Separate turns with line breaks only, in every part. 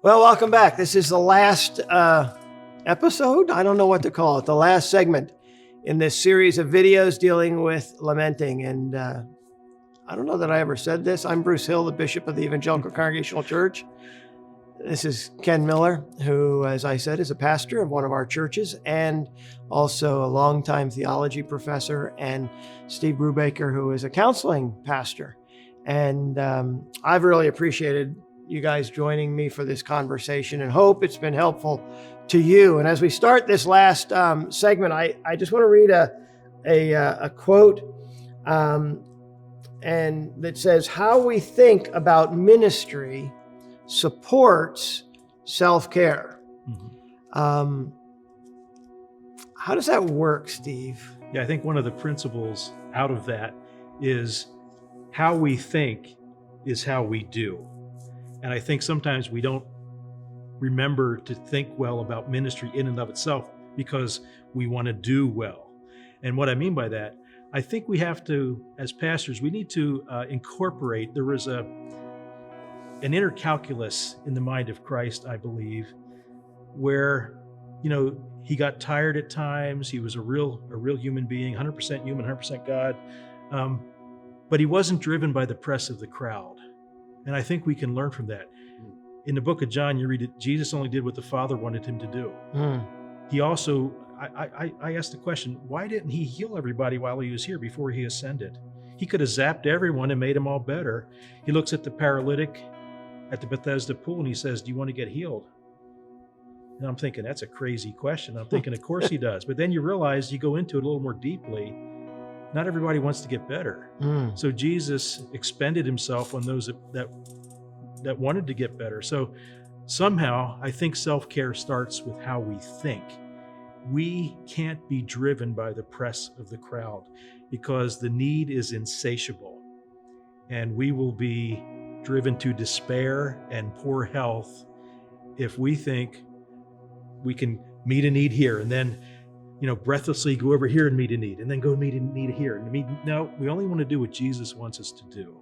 Well, welcome back. This is the last episode. I don't know what to call it. The last segment in this series of videos dealing with lamenting. And I don't know that I ever said this. I'm Bruce Hill, the Bishop of the Evangelical Congregational Church. This is Ken Miller, who, as I said, is a pastor of one of our churches and also a longtime theology professor, and Steve Brubaker, who is a counseling pastor. And I've really appreciated you guys joining me for this conversation and hope it's been helpful to you. And as we start this last segment, I just want to read a quote and that says, "How we think about ministry supports self-care." Mm-hmm. How does that work, Steve?
Yeah, I think one of the principles out of that is how we think is how we do. And I think sometimes we don't remember to think well about ministry in and of itself because we want to do well. And what I mean by that, I think we have to, as pastors, we need to incorporate, there was an inner calculus in the mind of Christ, I believe, where, he got tired at times. He was a real human being, 100% human, 100% God. But he wasn't driven by the press of the crowd. And I think we can learn from that. In the book of John, you read it, Jesus only did what the Father wanted him to do. He also, I asked the question, why didn't he heal everybody while he was here before he ascended? He could have zapped everyone and made them all better. He looks at the paralytic at the Bethesda pool and he says, "Do you want to get healed?" And I'm thinking, that's a crazy question. I'm thinking, of course he does. But then you realize, you go into it a little more deeply, not everybody wants to get better. So Jesus expended himself on those that wanted to get better. So somehow I think self-care starts with how we think. We can't be driven by the press of the crowd because the need is insatiable. And we will be driven to despair and poor health if we think we can meet a need here and then breathlessly go over here and meet a need, and then go meet a need here. No, we only want to do what Jesus wants us to do.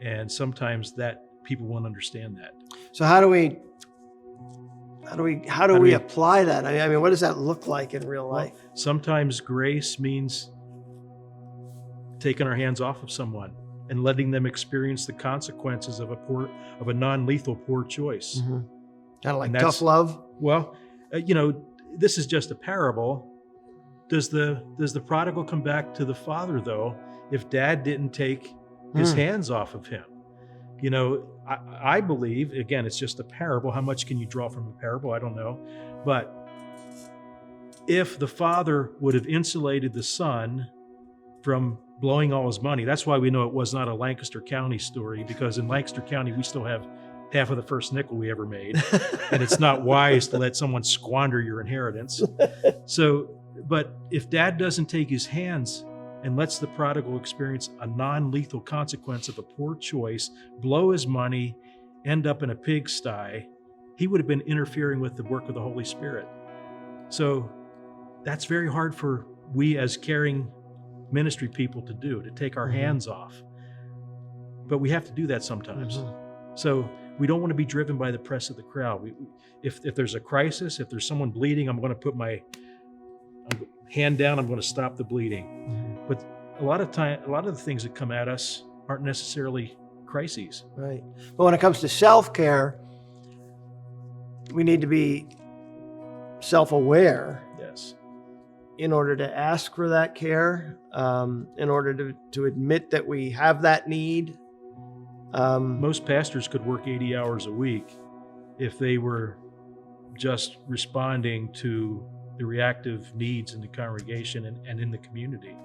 And sometimes that people won't understand that.
So how do we apply that? I mean, what does that look like in real life?
Well, sometimes grace means taking our hands off of someone and letting them experience the consequences of a non-lethal poor choice.
Mm-hmm. Kind of like tough love.
Well, this is just a parable. Does the prodigal come back to the father, though, if dad didn't take his hands off of him? I believe, again, it's just a parable. How much can you draw from a parable? I don't know. But if the father would have insulated the son from blowing all his money, that's why we know it was not a Lancaster County story, because in Lancaster County, we still have half of the first nickel we ever made. And it's not wise to let someone squander your inheritance. But if dad doesn't take his hands and lets the prodigal experience a non-lethal consequence of a poor choice, blow his money, end up in a pigsty, he would have been interfering with the work of the Holy Spirit. So that's very hard for we as caring ministry people to do, to take our hands off. But we have to do that sometimes. So we don't want to be driven by the press of the crowd. If there's a crisis, if there's someone bleeding, I'm going to put my hand down, I'm going to stop the bleeding. But a lot of the things that come at us aren't necessarily crises.
Right. But when it comes to self-care, we need to be self-aware.
Yes.
In order to ask for that care, in order to admit that we have that need.
Most pastors could work 80 hours a week if they were just responding to the reactive needs in the congregation and in the community.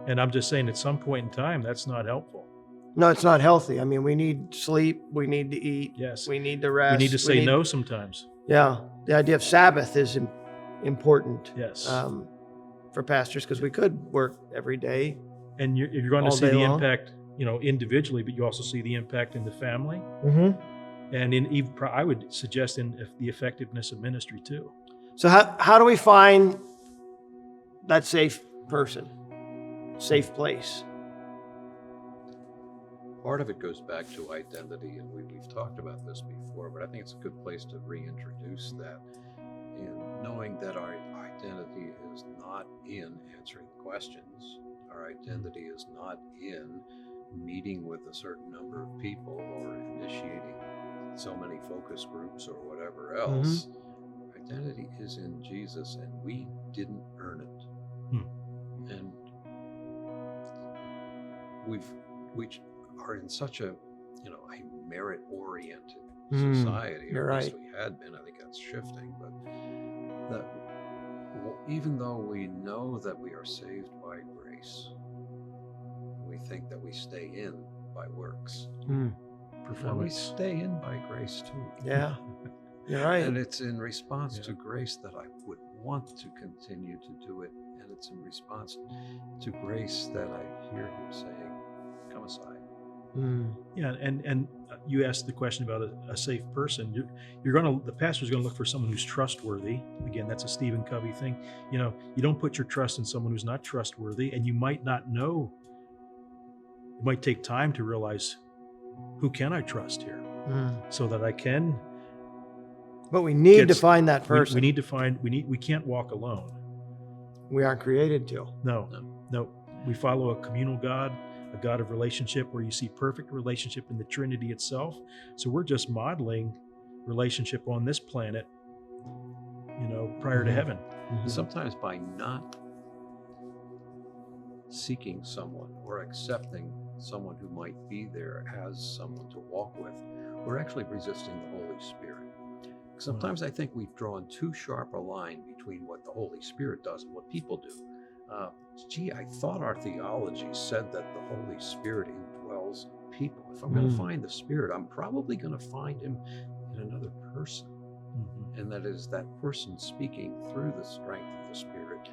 And I'm just saying, at some point in time, that's not helpful.
No, it's not healthy. I mean, we need sleep, we need to eat,
yes,
we need to rest.
We need to say no sometimes.
Yeah, the idea of Sabbath is important.
Yes.
For pastors, because we could work every day.
And you're going to see the impact, individually, but you also see the impact in the family. And I would suggest in the effectiveness of ministry too.
So how do we find that safe person, safe place?
Part of it goes back to identity, and we've talked about this before, but I think it's a good place to reintroduce that in knowing that our identity is not in answering questions. Our identity is not in meeting with a certain number of people or initiating so many focus groups or whatever else. Identity is in Jesus, and we didn't earn it. And we are in such a merit-oriented society,
You're
or at least
right.
we had been. I think that's shifting, but that even though we know that we are saved by grace, we think that we stay in by works. And we stay in by grace too.
Yeah, you're right.
And it's in response to grace that I would want to continue to do it. And it's in response to grace that I hear him saying, come aside.
Yeah, and you asked the question about a safe person. The pastor's going to look for someone who's trustworthy. Again, that's a Stephen Covey thing. You don't put your trust in someone who's not trustworthy, and you might not know. It might take time to realize, who can I trust here, so that I can.
But we need to find that person.
We need to find. We can't walk alone.
We aren't created to.
No. We follow a communal God, a God of relationship, where you see perfect relationship in the Trinity itself. So we're just modeling relationship on this planet, prior to heaven.
Sometimes by not seeking someone or accepting someone who might be there as someone to walk with, we're actually resisting the Holy Spirit. Sometimes I think we've drawn too sharp a line between what the Holy Spirit does and what people do. I thought our theology said that the Holy Spirit indwells people. If I'm going to find the Spirit, I'm probably going to find him in another person. And that is that person speaking through the strength of the Spirit,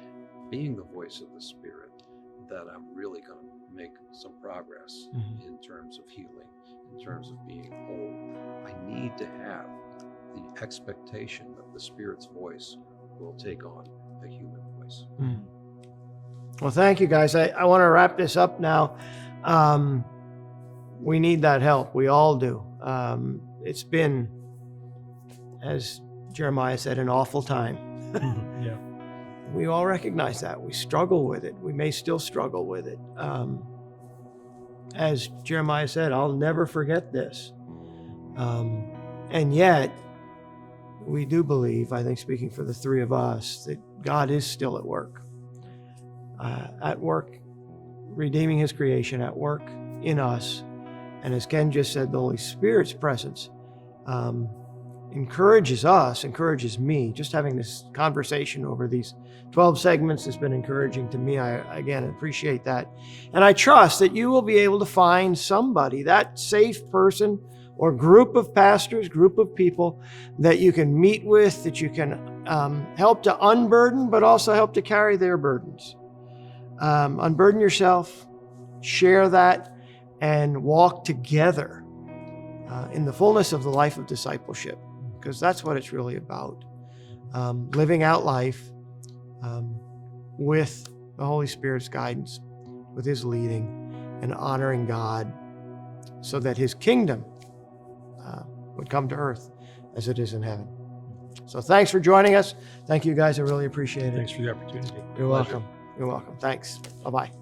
being the voice of the Spirit, that I'm really going to make some progress in terms of healing, in terms of being whole. I need to have the expectation that the Spirit's voice will take on a human voice.
Well, thank you, guys. I want to wrap this up now. We need that help. We all do. It's been, as Jeremiah said, an awful time.
Yeah.
We all recognize that. We struggle with it. We may still struggle with it. As Jeremiah said, I'll never forget this. And yet, we do believe, I think speaking for the three of us, that God is still at work. Redeeming his creation, at work in us. And as Ken just said, the Holy Spirit's presence encourages me. Just having this conversation over these 12 segments has been encouraging to me. I again appreciate that. And I trust that you will be able to find somebody, that safe person or group of pastors, group of people that you can meet with, that you can help to unburden, but also help to carry their burdens. Unburden yourself, share that, and walk together in the fullness of the life of discipleship, because that's what it's really about. Living out life with the Holy Spirit's guidance, with his leading, and honoring God so that his kingdom would come to earth as it is in heaven. So thanks for joining us. Thank you, guys. I really appreciate it.
Thanks for the opportunity.
You're welcome. You're welcome. Thanks. Bye-bye.